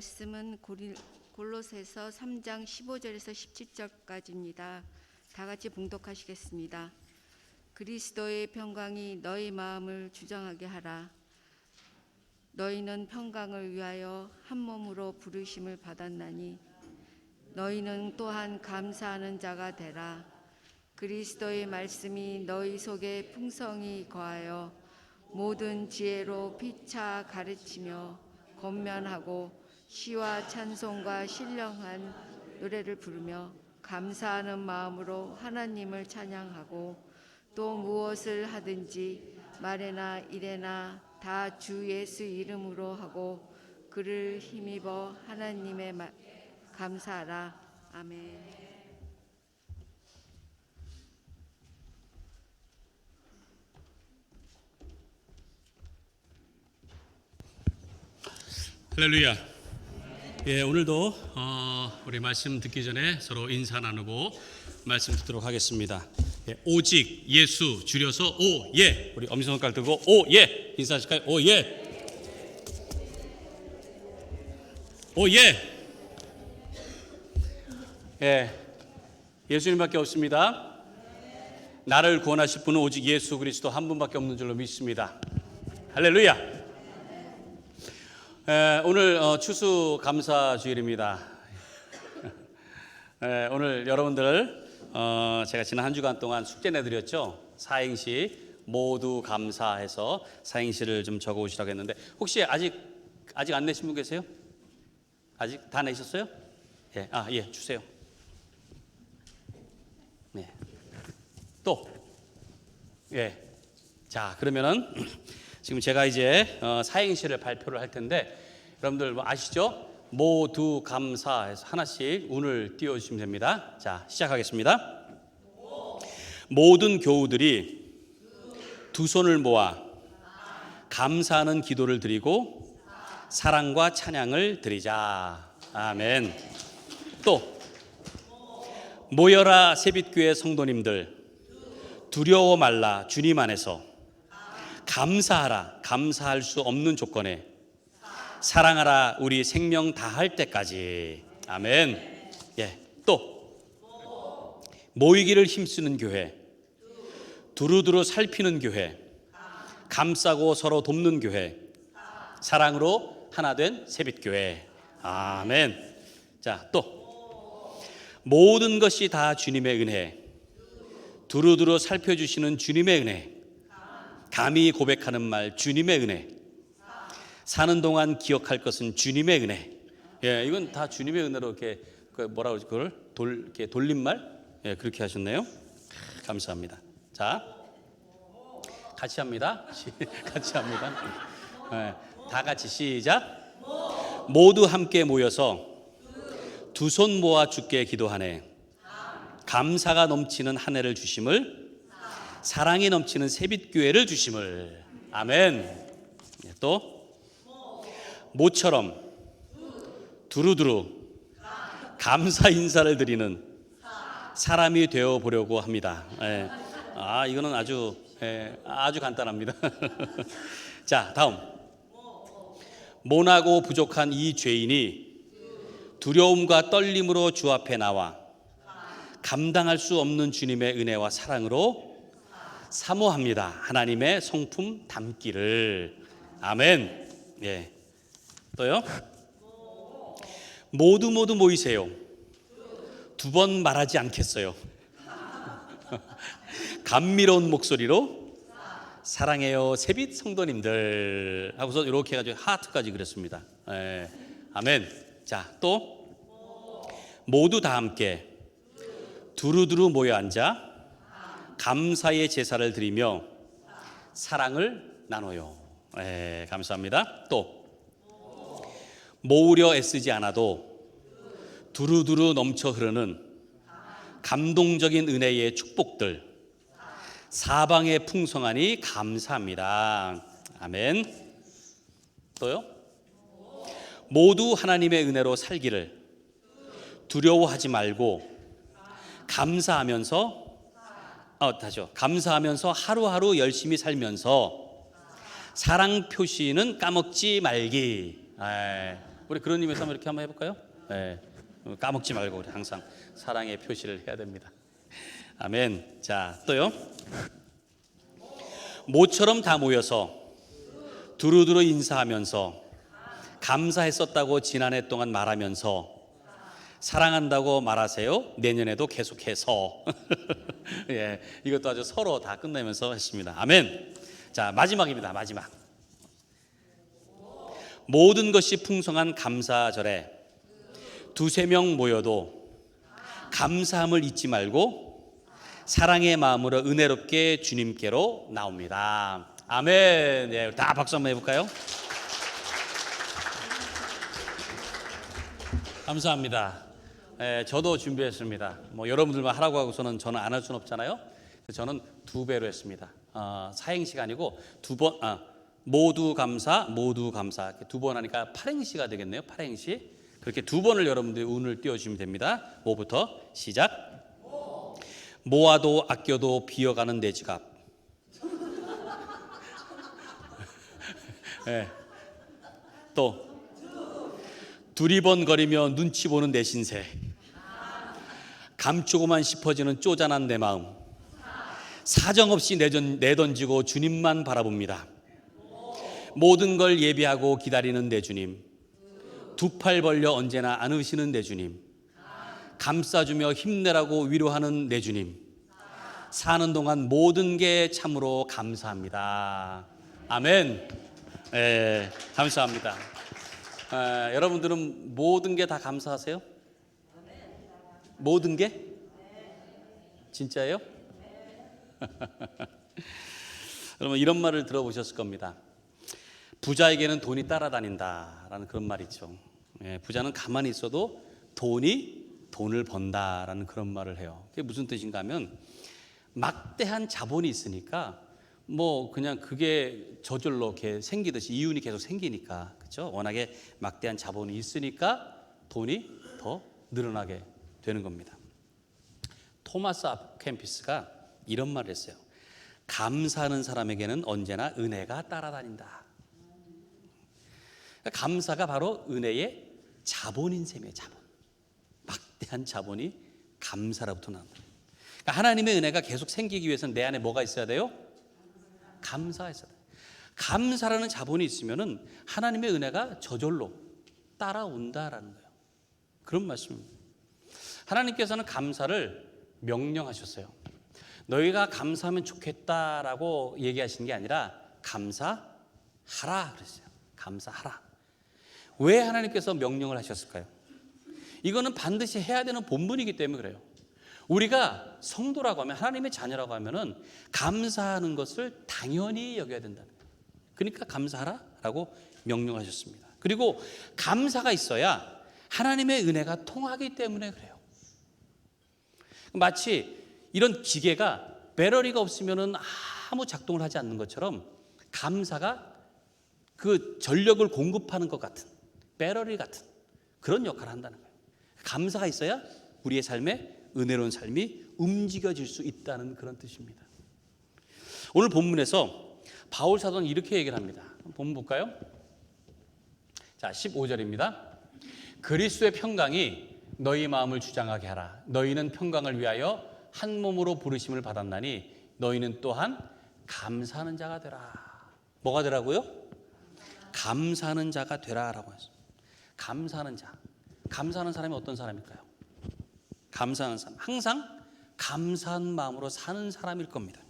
말씀은 골로새서 3장 15절에서 17절까지입니다. 다 같이 봉독하시겠습니다. 그리스도의 평강이 너희 마음을 주장하게 하라. 너희는 평강을 위하여 한 몸으로 부르심을 받았나니 너희는 또한 감사하는 자가 되라. 그리스도의 말씀이 너희 속에 풍성히 거하여 모든 지혜로 피차 가르치며 권면하고 시와 찬송과 신령한 노래를 부르며 감사하는 마음으로 하나님을 찬양하고 또 무엇을 하든지 말에나 일에나 다 주 예수 이름으로 하고 그를 힘입어 하나님의 감사하라. 아멘. 할렐루야. 예, 오늘도 우리 말씀 듣기 전에 서로 인사 나누고 말씀 듣도록 하겠습니다. 예, 오직 예수 줄여서 오예. 우리 엄지손가락 들고 오예 인사하실까요? 오예. 오예. 예, 예수님밖에 없습니다. 나를 구원하실 분은 오직 예수 그리스도 한 분밖에 없는 줄로 믿습니다. 할렐루야. 오늘 추수감사주일입니다. 오늘 여러분들 제가 지난 한 주간 동안 숙제 내드렸죠. 사행시 모두 감사해서 사행시를 좀 적어오시라고 했는데 혹시 아직 안 내신 분 계세요? 아직 다 내셨어요? 예, 예, 주세요. 네. 또 예. 자, 그러면은 지금 제가 이제 사행시를 발표를 할 텐데 여러분들 뭐 아시죠? 모두 감사해서 하나씩 운을 띄워주시면 됩니다. 자, 시작하겠습니다. 모든 교우들이 두 손을 모아 감사하는 기도를 드리고 사랑과 찬양을 드리자. 아멘. 또 모여라 새빛교회 성도님들, 두려워 말라 주님 안에서 감사하라 감사할 수 없는 조건에 사랑하라 우리 생명 다할 때까지. 아멘. 예, 또 모이기를 힘쓰는 교회, 두루두루 살피는 교회, 감싸고 서로 돕는 교회, 사랑으로 하나 된 새빛교회. 아멘. 자, 또 모든 것이 다 주님의 은혜, 두루두루 살펴주시는 주님의 은혜, 감히 고백하는 말 주님의 은혜, 사는 동안 기억할 것은 주님의 은혜. 예, 이건 다 주님의 은혜로 이렇게 뭐라고 그러지? 그걸 이렇게 돌림말? 예, 그렇게 하셨네요. 감사합니다. 자, 같이 합니다. 같이 합니다. 예, 다 같이 시작. 모두 함께 모여서 두 손 모아 주께 기도하네. 감사가 넘치는 한 해를 주심을, 사랑이 넘치는 새빛교회를 주심을. 아멘. 또 모처럼 두루두루 감사 인사를 드리는 사람이 되어 보려고 합니다. 예. 이거는 아주 간단합니다. 자, 다음. 모나고 부족한 이 죄인이 두려움과 떨림으로 주 앞에 나와 감당할 수 없는 주님의 은혜와 사랑으로 사모합니다. 하나님의 성품 담기를. 아멘. 예. 또요. 모두 모이세요. 두 번 말하지 않겠어요. 감미로운 목소리로 사랑해요 새빛 성도님들 하고서 이렇게 해가지고 하트까지 그렸습니다. 예. 아멘. 자, 또 모두 다 함께 두루두루 모여 앉아 감사의 제사를 드리며 사랑을 나눠요. 네, 감사합니다. 또 모으려 애쓰지 않아도 두루두루 넘쳐 흐르는 감동적인 은혜의 축복들 사방에 풍성하니 감사합니다. 아멘. 또요. 모두 하나님의 은혜로 살기를 두려워하지 말고 감사하면서 하루하루 열심히 살면서 사랑 표시는 까먹지 말기. 우리 그런 의미에서 한번 이렇게 한번 해볼까요? 네. 까먹지 말고 우리 항상 사랑의 표시를 해야 됩니다. 아멘. 자, 또요. 모처럼 다 모여서 두루두루 인사하면서 감사했었다고 지난해 동안 말하면서 사랑한다고 말하세요. 내년에도 계속해서. 예, 이것도 아주 서로 다 끝내면서 했습니다. 아멘. 자, 마지막입니다. 마지막. 모든 것이 풍성한 감사절에 두세 명 모여도 감사함을 잊지 말고 사랑의 마음으로 은혜롭게 주님께로 나옵니다. 아멘. 예, 다 박수 한번 해볼까요? 감사합니다. 예, 저도 준비했습니다. 뭐 여러분들만 하라고 하고서는 저는 안 할 수는 없잖아요. 그래서 저는 2배로 했습니다. 사행시가 아니고 모두 감사, 모두 감사. 2번 하니까 8행시가 되겠네요. 8행시. 그렇게 2번을 여러분들이 운을 띄워주시면 됩니다. 뭐부터 시작. 모아도 아껴도 비어가는 내 지갑. 네. 또 두리번거리며 눈치 보는 내 신세. 감추고만 싶어지는 쪼잔한 내 마음. 사정없이 내던지고 주님만 바라봅니다. 모든 걸 예비하고 기다리는 내 주님. 두 팔 벌려 언제나 안으시는 내 주님. 감싸주며 힘내라고 위로하는 내 주님. 사는 동안 모든 게 참으로 감사합니다. 아멘. 네, 감사합니다. 여러분들은 모든 게 다 감사하세요? 모든 게? 진짜예요? 여러분 이런 말을 들어보셨을 겁니다. 부자에게는 돈이 따라다닌다라는 그런 말이 있죠. 부자는 가만히 있어도 돈을 번다라는 그런 말을 해요. 그게 무슨 뜻인가 하면 막대한 자본이 있으니까 뭐 그냥 그게 저절로 이렇게 생기듯이 이윤이 계속 생기니까, 그렇죠? 워낙에 막대한 자본이 있으니까 돈이 더 늘어나게 되는 겁니다. 토마스 아포캠피스가 이런 말을 했어요. 감사하는 사람에게는 언제나 은혜가 따라다닌다. 그러니까 감사가 바로 은혜의 자본인 셈이에요. 자본. 막대한 자본이 감사로부터 나온다. 그러니까 하나님의 은혜가 계속 생기기 위해서는 내 안에 뭐가 있어야 돼요? 감사가 있어야 돼요. 감사라는 자본이 있으면은 하나님의 은혜가 저절로 따라온다라는 거예요. 그런 말씀입니다. 하나님께서는 감사를 명령하셨어요. 너희가 감사하면 좋겠다라고 얘기하신 게 아니라 감사하라 그랬어요. 감사하라. 왜 하나님께서 명령을 하셨을까요? 이거는 반드시 해야 되는 본분이기 때문에 그래요. 우리가 성도라고 하면, 하나님의 자녀라고 하면은 감사하는 것을 당연히 여겨야 된다는 거예요. 그러니까 감사하라라고 명령하셨습니다. 그리고 감사가 있어야 하나님의 은혜가 통하기 때문에 그래요. 마치 이런 기계가 배터리가 없으면은 아무 작동을 하지 않는 것처럼 감사가 그 전력을 공급하는 것 같은, 배터리 같은 그런 역할을 한다는 거예요. 감사가 있어야 우리의 삶에 은혜로운 삶이 움직여질 수 있다는 그런 뜻입니다. 오늘 본문에서 바울 사도는 이렇게 얘기를 합니다. 본문 볼까요? 자, 15절입니다. 그리스도의 평강이 너희 마음을 주장하게 하라. 너희는 평강을 위하여 한 몸으로 부르심을 받았나니 너희는 또한 감사하는 자가 되라. 뭐가 되라고요? 감사하는 자가 되라라고 했어요. 감사하는 자. 감사하는 사람이 어떤 사람일까요? 감사하는 사람. 항상 감사한 마음으로 사는 사람일 겁니다.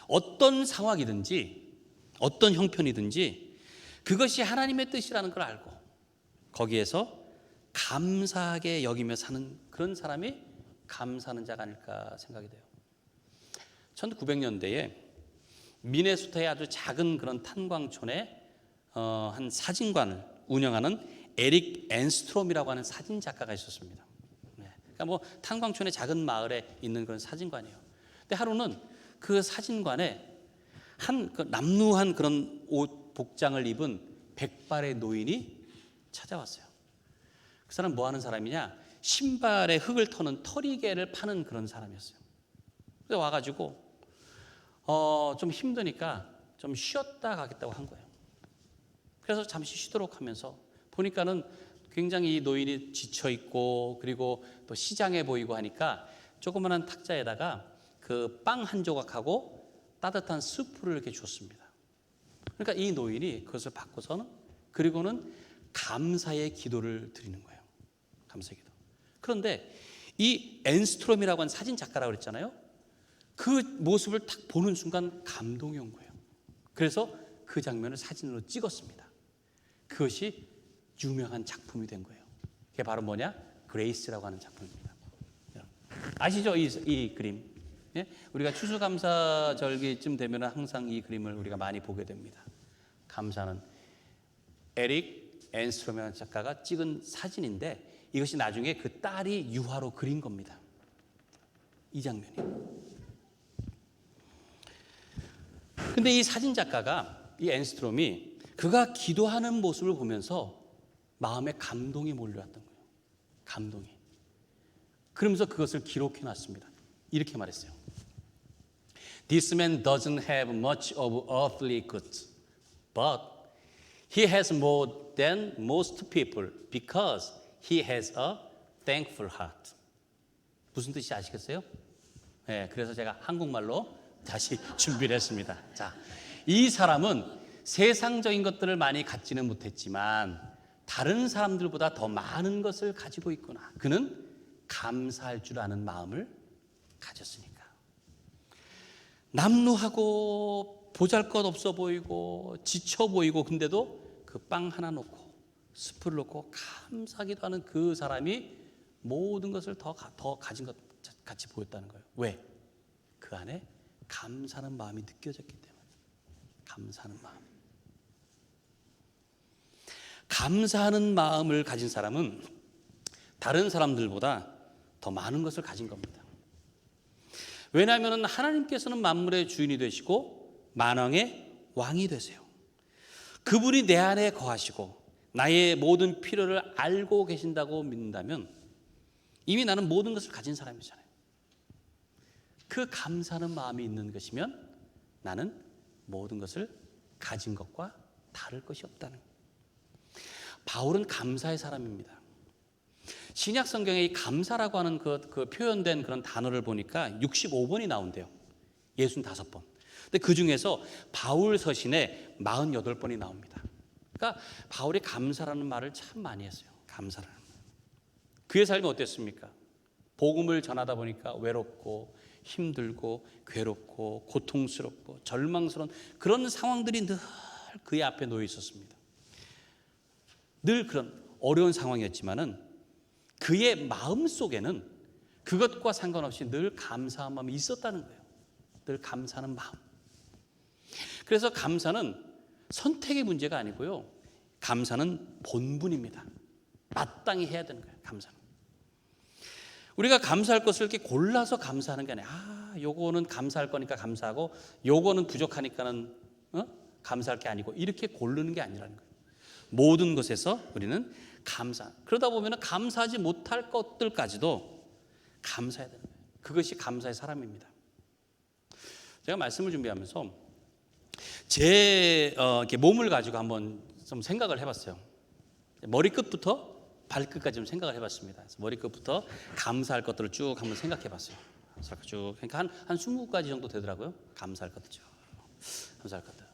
어떤 상황이든지 어떤 형편이든지 그것이 하나님의 뜻이라는 걸 알고 거기에서 감사하게 여기며 사는 그런 사람이 감사하는 자가 아닐까 생각이 돼요. 1900년대에 미네소타의 아주 작은 그런 탄광촌에 한 사진관을 운영하는 에릭 앤스트롬이라고 하는 사진 작가가 있었습니다. 그러니까 뭐 탄광촌의 작은 마을에 있는 그런 사진관이에요. 근데 하루는 그 사진관에 그 남루한 그런 옷 복장을 입은 백발의 노인이 찾아왔어요. 그 사람 뭐 하는 사람이냐? 신발에 흙을 터는 터리개를 파는 그런 사람이었어요. 그래서 와가지고 좀 힘드니까 좀 쉬었다 가겠다고 한 거예요. 그래서 잠시 쉬도록 하면서 보니까는 굉장히 이 노인이 지쳐 있고 그리고 또 시장해 보이고 하니까 조그마한 탁자에다가 그 빵 한 조각하고 따뜻한 스프를 이렇게 줬습니다. 그러니까 이 노인이 그것을 받고서는 그리고는 감사의 기도를 드리는 거예요. 감사의 기도. 그런데 이 엔스트롬이라고 하는 사진 작가라고 그랬잖아요. 그 모습을 딱 보는 순간 감동이 온 거예요. 그래서 그 장면을 사진으로 찍었습니다. 그것이 유명한 작품이 된 거예요. 그게 바로 뭐냐? 그레이스라고 하는 작품입니다. 아시죠? 이 그림. 예? 우리가 추수감사절기쯤 되면 항상 이 그림을 우리가 많이 보게 됩니다. 감사는 에릭 엔스트롬이라는 작가가 찍은 사진인데 이것이 나중에 그 딸이 유화로 그린 겁니다. 이 장면이. 근데 이 사진 작가가 이 엔스트롬이 그가 기도하는 모습을 보면서 마음에 감동이 몰려왔던 거예요. 감동이. 그러면서 그것을 기록해 놨습니다. 이렇게 말했어요. This man doesn't have much of earthly goods, but he has more than most people because he has a thankful heart. 무슨 뜻인지 아시겠어요? 네, 그래서 제가 한국말로 다시 준비를 했습니다. 자, 이 사람은 세상적인 것들을 많이 갖지는 못했지만 다른 사람들보다 더 많은 것을 가지고 있구나. 그는 감사할 줄 아는 마음을 가졌으니까. 남루하고 보잘것없어 보이고 지쳐 보이고 근데도 그 빵 하나 놓고 스프를 놓고 감사하기도 하는 그 사람이 모든 것을 더 가진 것 같이 보였다는 거예요. 왜? 그 안에 감사하는 마음이 느껴졌기 때문에. 감사하는 마음. 감사하는 마음을 가진 사람은 다른 사람들보다 더 많은 것을 가진 겁니다. 왜냐하면 하나님께서는 만물의 주인이 되시고 만왕의 왕이 되세요. 그분이 내 안에 거하시고 나의 모든 필요를 알고 계신다고 믿는다면 이미 나는 모든 것을 가진 사람이잖아요. 그 감사하는 마음이 있는 것이면 나는 모든 것을 가진 것과 다를 것이 없다는 거예요. 바울은 감사의 사람입니다. 신약 성경에 이 감사라고 하는 그 표현된 그런 단어를 보니까 65번이 나온대요. 65번. 근데 그 중에서 바울 서신에 48번이 나옵니다. 그러니까 바울이 감사라는 말을 참 많이 했어요. 감사라는 말. 그의 삶이 어땠습니까? 복음을 전하다 보니까 외롭고 힘들고 괴롭고 고통스럽고 절망스러운 그런 상황들이 늘 그의 앞에 놓여 있었습니다. 늘 그런 어려운 상황이었지만은 그의 마음 속에는 그것과 상관없이 늘 감사한 마음이 있었다는 거예요. 늘 감사하는 마음. 그래서 감사는 선택의 문제가 아니고요. 감사는 본분입니다. 마땅히 해야 되는 거예요. 감사는. 우리가 감사할 것을 이렇게 골라서 감사하는 게 아니라 요거는 감사할 거니까 감사하고 요거는 부족하니까는 감사할 게 아니고 이렇게 고르는 게 아니라는 거예요. 모든 것에서 우리는 감사. 그러다 보면 감사하지 못할 것들까지도 감사해야 되는 거예요. 그것이 감사의 사람입니다. 제가 말씀을 준비하면서 제 이렇게 몸을 가지고 한번 좀 생각을 해봤어요. 머리끝부터 발끝까지 좀 생각을 해봤습니다. 그래서 머리끝부터 감사할 것들을 쭉 한번 생각해봤어요. 쭉 그러니까 한 20가지 정도 되더라고요. 감사할 것들 쭉 감사할 것들.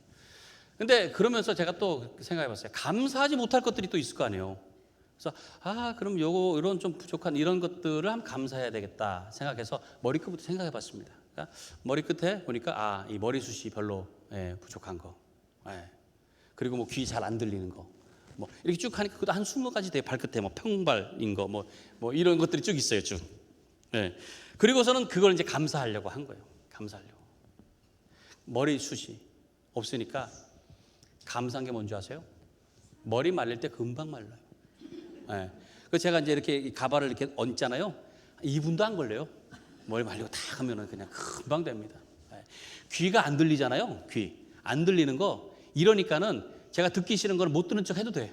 근데 그러면서 제가 또 생각해봤어요. 감사하지 못할 것들이 또 있을 거 아니에요. 그래서 그럼 요거 이런 좀 부족한 이런 것들을 한번 감사해야 되겠다 생각해서 머리끝부터 생각해봤습니다. 그러니까 머리끝에 보니까 이 머리숱이 별로 부족한 거, 그리고 뭐 귀 잘 안 들리는 거, 뭐 이렇게 쭉 하니까 그것도 한 20가지 돼. 발끝에 뭐 평발인 거, 뭐 이런 것들이 쭉 있어요, 쭉. 그리고서는 그걸 이제 감사하려고 한 거예요. 감사하려고. 머리숱이 없으니까 감사한 게 뭔지 아세요? 머리 말릴 때 금방 말라요. 그래서 제가 이제 이렇게 가발을 이렇게 얹잖아요. 2분도 안 걸려요. 머리 말리고 탁 하면은 그냥 금방 됩니다. 귀가 안 들리잖아요. 귀 안 들리는 거 이러니까는 제가 듣기 싫은 걸 못 듣는 척 해도 돼.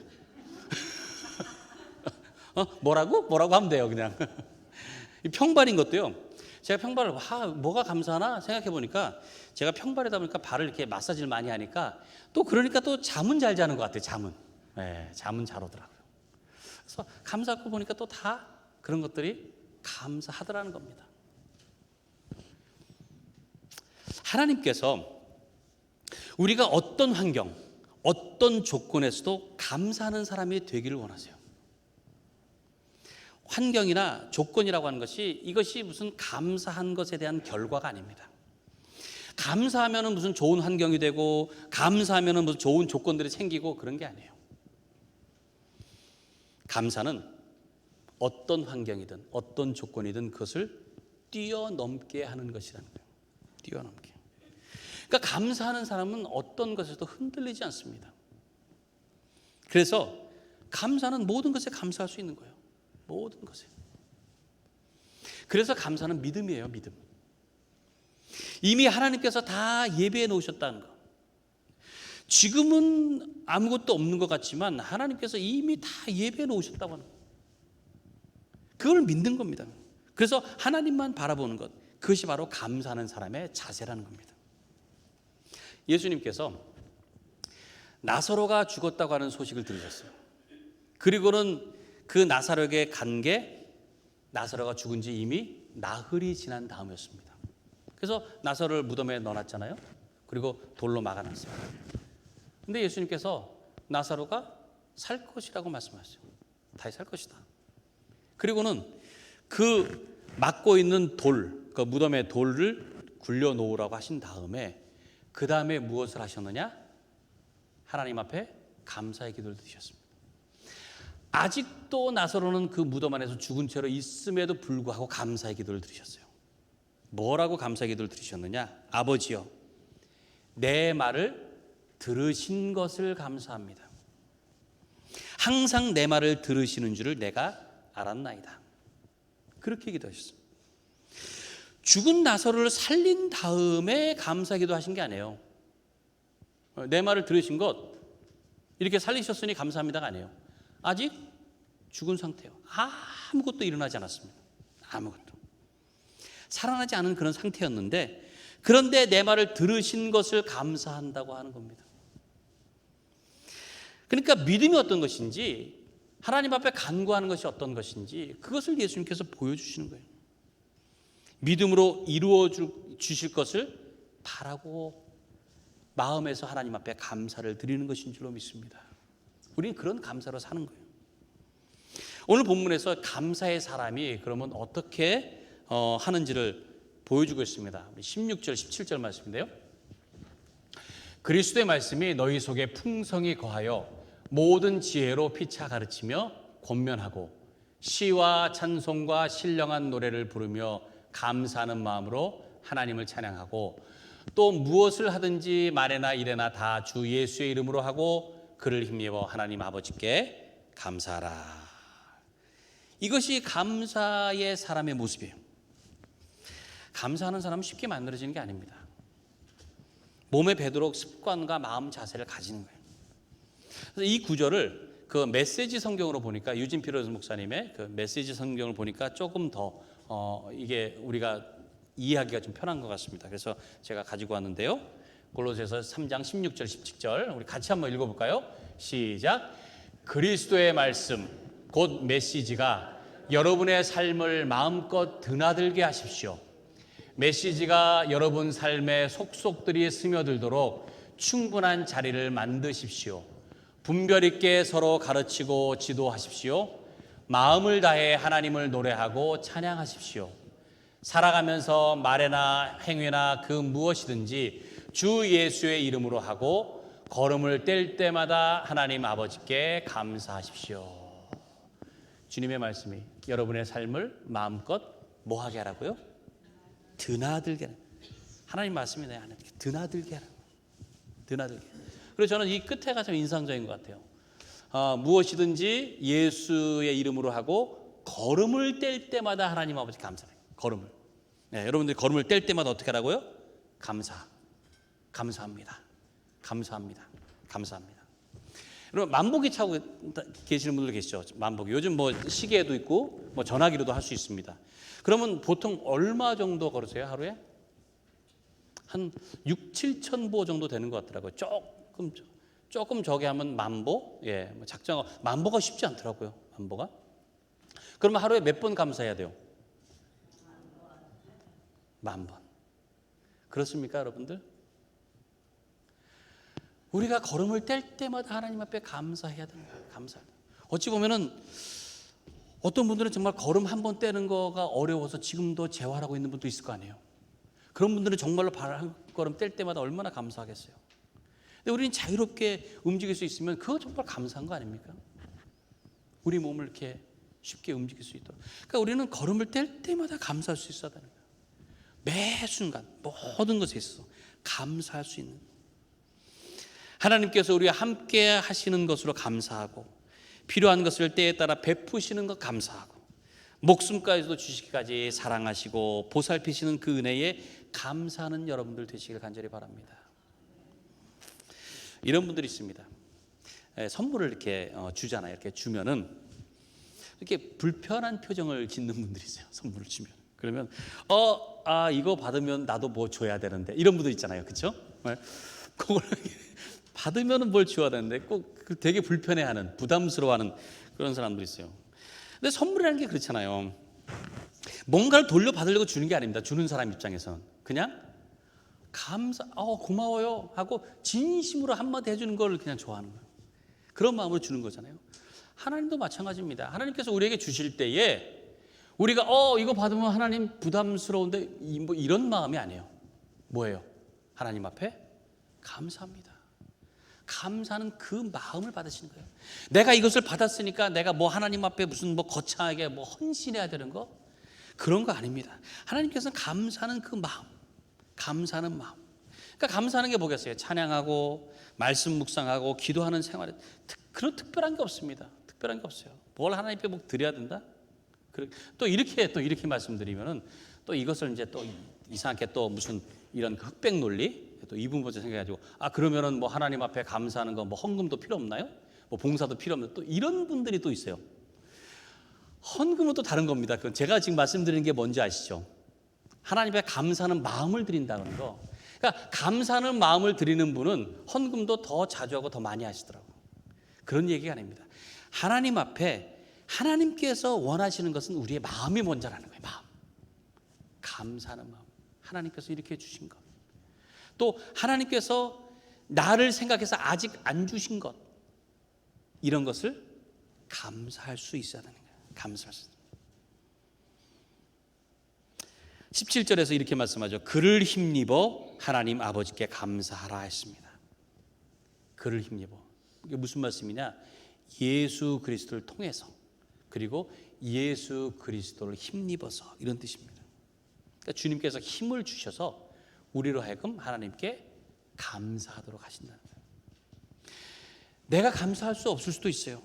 뭐라고 하면 돼요, 그냥. 평발인 것도요. 제가 평발을 뭐가 감사하나 생각해 보니까 제가 평발이다 보니까 발을 이렇게 마사지를 많이 하니까 또 그러니까 또 잠은 잘 자는 것 같아요. 잠은 잘 오더라고요. 그래서 감사하고 보니까 또 다 그런 것들이 감사하더라는 겁니다. 하나님께서 우리가 어떤 환경, 어떤 조건에서도 감사하는 사람이 되기를 원하세요. 환경이나 조건이라고 하는 것이 이것이 무슨 감사한 것에 대한 결과가 아닙니다. 감사하면 무슨 좋은 환경이 되고 감사하면 무슨 좋은 조건들이 생기고 그런 게 아니에요. 감사는 어떤 환경이든 어떤 조건이든 그것을 뛰어넘게 하는 것이라는 거예요. 뛰어넘게. 그러니까 감사하는 사람은 어떤 것에도 흔들리지 않습니다. 그래서 감사는 모든 것에 감사할 수 있는 거예요. 모든 것에. 그래서 감사는 믿음이에요. 믿음. 이미 하나님께서 다 예배해 놓으셨다는 거. 지금은 아무것도 없는 것 같지만 하나님께서 이미 다 예배해 놓으셨다고 하는 거. 그걸 믿는 겁니다. 그래서 하나님만 바라보는 것, 그것이 바로 감사하는 사람의 자세라는 겁니다. 예수님께서 나사로가 죽었다고 하는 소식을 들으셨어요. 그리고는 그 나사로에게 간 게 나사로가 죽은 지 이미 나흘이 지난 다음이었습니다. 그래서 나사로를 무덤에 넣어놨잖아요. 그리고 돌로 막아놨습니다. 근데 예수님께서 나사로가 살 것이라고 말씀하셨어요. 다시 살 것이다. 그리고는 그 막고 있는 돌, 그 무덤의 돌을 굴려 놓으라고 하신 다음에 그 다음에 무엇을 하셨느냐? 하나님 앞에 감사의 기도를 드리셨습니다. 아직도 나사로는 그 무덤 안에서 죽은 채로 있음에도 불구하고 감사의 기도를 드리셨어요. 뭐라고 감사의 기도를 드리셨느냐? 아버지여, 내 말을 들으신 것을 감사합니다. 항상 내 말을 들으시는 줄을 내가 알았나이다. 그렇게 기도하셨습니다. 죽은 나사로를 살린 다음에 감사 기도하신 게 아니에요. 내 말을 들으신 것, 이렇게 살리셨으니 감사합니다가 아니에요. 아직 죽은 상태예요. 아무것도 일어나지 않았습니다. 아무것도. 살아나지 않은 그런 상태였는데, 그런데 내 말을 들으신 것을 감사한다고 하는 겁니다. 그러니까 믿음이 어떤 것인지, 하나님 앞에 간구하는 것이 어떤 것인지 그것을 예수님께서 보여주시는 거예요. 믿음으로 이루어 주실 것을 바라고 마음에서 하나님 앞에 감사를 드리는 것인 줄로 믿습니다. 우리는 그런 감사로 사는 거예요. 오늘 본문에서 감사의 사람이 그러면 어떻게 하는지를 보여주고 있습니다. 16절, 17절 말씀인데요. 그리스도의 말씀이 너희 속에 풍성히 거하여 모든 지혜로 피차 가르치며 권면하고 시와 찬송과 신령한 노래를 부르며 감사하는 마음으로 하나님을 찬양하고 또 무엇을 하든지 말에나 일에나 다 주 예수의 이름으로 하고 그를 힘입어 하나님 아버지께 감사하라. 이것이 감사의 사람의 모습이에요. 감사하는 사람은 쉽게 만들어지는 게 아닙니다. 몸에 배도록 습관과 마음 자세를 가지는 거예요. 그래서 이 구절을 그 메시지 성경으로 보니까 유진 피로스 목사님의 그 메시지 성경을 보니까 조금 더 이게 우리가 이해하기가 좀 편한 것 같습니다. 그래서 제가 가지고 왔는데요. 골로새서 3장 16절 17절 우리 같이 한번 읽어볼까요? 시작. 그리스도의 말씀 곧 메시지가 여러분의 삶을 마음껏 드나들게 하십시오. 메시지가 여러분 삶에 속속들이 스며들도록 충분한 자리를 만드십시오. 분별 있게 서로 가르치고 지도하십시오. 마음을 다해 하나님을 노래하고 찬양하십시오. 살아가면서 말이나 행위나 그 무엇이든지 주 예수의 이름으로 하고 걸음을 뗄 때마다 하나님 아버지께 감사하십시오. 주님의 말씀이 여러분의 삶을 마음껏 뭐하게 하라고요? 드나들게 하라. 하나님 말씀이 내 안에 드나들게 하라. 드나들게. 그래서 저는 이 끝에가 좀 인상적인 것 같아요. 무엇이든지 예수의 이름으로 하고 걸음을 뗄 때마다 하나님 아버지 감사해요. 걸음을. 네, 여러분들이 걸음을 뗄 때마다 어떻게 하라고요? 감사합니다. 감사합니다. 감사합니다. 여러분 만보기 차고 계시는 분들 계시죠? 만보기. 요즘 뭐 시계도 있고 뭐 전화기로도 할 수 있습니다. 그러면 보통 얼마 정도 걸으세요? 하루에? 한 6, 7천 보 정도 되는 것 같더라고요. 조금 저게 하면 만보? 예, 뭐 작정 만보가 쉽지 않더라고요. 안보가? 그러면 하루에 몇 번 감사해야 돼요? 10,000번. 그렇습니까, 여러분들? 우리가 걸음을 뗄 때마다 하나님 앞에 감사해야 되는 거예요. 감사. 어찌 보면은 어떤 분들은 정말 걸음 한 번 떼는 거가 어려워서 지금도 재활하고 있는 분도 있을 거 아니에요. 그런 분들은 정말로 발 한 걸음 뗄 때마다 얼마나 감사하겠어요. 근데 우리는 자유롭게 움직일 수 있으면 그거 정말 감사한 거 아닙니까? 우리 몸을 이렇게 쉽게 움직일 수 있도록. 그러니까 우리는 걸음을 뗄 때마다 감사할 수 있어야 되는 거예요. 매 순간 모든 것에 있어서 감사할 수 있는. 하나님께서 우리와 함께 하시는 것으로 감사하고, 필요한 것을 때에 따라 베푸시는 것 감사하고, 목숨까지도 주시기까지 사랑하시고 보살피시는 그 은혜에 감사하는 여러분들 되시길 간절히 바랍니다. 이런 분들이 있습니다. 선물을 이렇게 주잖아요. 이렇게 주면은 이렇게 불편한 표정을 짓는 분들이 있어요. 선물을 주면. 그러면 이거 받으면 나도 뭐 줘야 되는데, 이런 분들 있잖아요. 그렇죠? 그걸 받으면 뭘 줘야 되는데 꼭 되게 불편해하는, 부담스러워하는 그런 사람들이 있어요. 근데 선물이라는 게 그렇잖아요. 뭔가를 돌려받으려고 주는 게 아닙니다. 주는 사람 입장에서는 그냥 고마워요 하고 진심으로 한마디 해주는 걸 그냥 좋아하는 거예요. 그런 마음으로 주는 거잖아요. 하나님도 마찬가지입니다. 하나님께서 우리에게 주실 때에 우리가 이거 받으면 하나님 부담스러운데 뭐 이런 마음이 아니에요. 뭐예요? 하나님 앞에 감사합니다. 감사는 그 마음을 받으시는 거예요. 내가 이것을 받았으니까 내가 뭐 하나님 앞에 무슨 뭐 거창하게 뭐 헌신해야 되는 거, 그런 거 아닙니다. 하나님께서는 감사하는 그 마음, 감사하는 마음. 그러니까 감사하는 게 뭐겠어요? 찬양하고 말씀 묵상하고 기도하는 생활에 그런 특별한 게 없습니다. 특별한 게 없어요. 뭘 하나님께 뭐 드려야 된다? 또 이렇게 말씀드리면은 또 이것을 이제 또 이상하게 또 무슨 이런 흑백 논리, 또 이분부터 생각해가지고 그러면은 뭐 하나님 앞에 감사하는 거 뭐 헌금도 필요 없나요? 뭐 봉사도 필요 없나요? 또 이런 분들이 또 있어요. 헌금은 또 다른 겁니다. 그건 제가 지금 말씀드리는 게 뭔지 아시죠? 하나님 앞에 감사하는 마음을 드린다는 거. 그러니까 감사하는 마음을 드리는 분은 헌금도 더 자주 하고 더 많이 하시더라고요. 그런 얘기가 아닙니다. 하나님 앞에 하나님께서 원하시는 것은 우리의 마음이 먼저라는 거예요. 마음. 감사하는 마음. 하나님께서 이렇게 해주신 것. 또 하나님께서 나를 생각해서 아직 안 주신 것, 이런 것을 감사할 수 있어야 되는 거예요. 감사할 수. 17절에서 이렇게 말씀하죠. 그를 힘입어 하나님 아버지께 감사하라 했습니다. 그를 힘입어. 이게 무슨 말씀이냐? 예수 그리스도를 통해서, 그리고 예수 그리스도를 힘입어서, 이런 뜻입니다. 그러니까 주님께서 힘을 주셔서 우리로 하여금 하나님께 감사하도록 하신다는 거예요. 내가 감사할 수 없을 수도 있어요.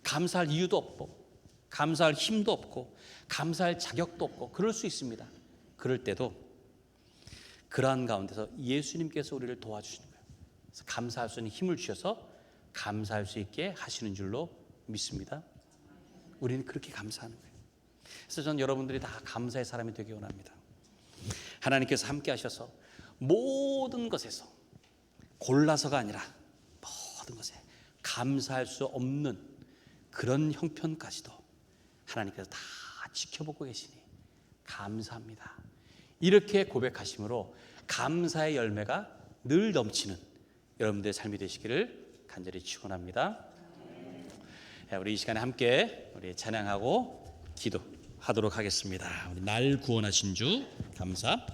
감사할 이유도 없고, 감사할 힘도 없고, 감사할 자격도 없고, 그럴 수 있습니다. 그럴 때도 그러한 가운데서 예수님께서 우리를 도와주시는 거예요. 그래서 감사할 수 있는 힘을 주셔서 감사할 수 있게 하시는 줄로 믿습니다. 우리는 그렇게 감사하는 거예요. 그래서 저는 여러분들이 다 감사의 사람이 되기 원합니다. 하나님께서 함께 하셔서 모든 것에서, 골라서가 아니라 모든 것에 감사할 수 없는 그런 형편까지도 하나님께서 다 지켜보고 계시니 감사합니다. 이렇게 고백하심으로 감사의 열매가 늘 넘치는 여러분들의 삶이 되시기를 간절히 축원합니다. 우리 이 시간에 함께 우리 찬양하고 기도하도록 하겠습니다. 우리 날 구원하신 주 감사.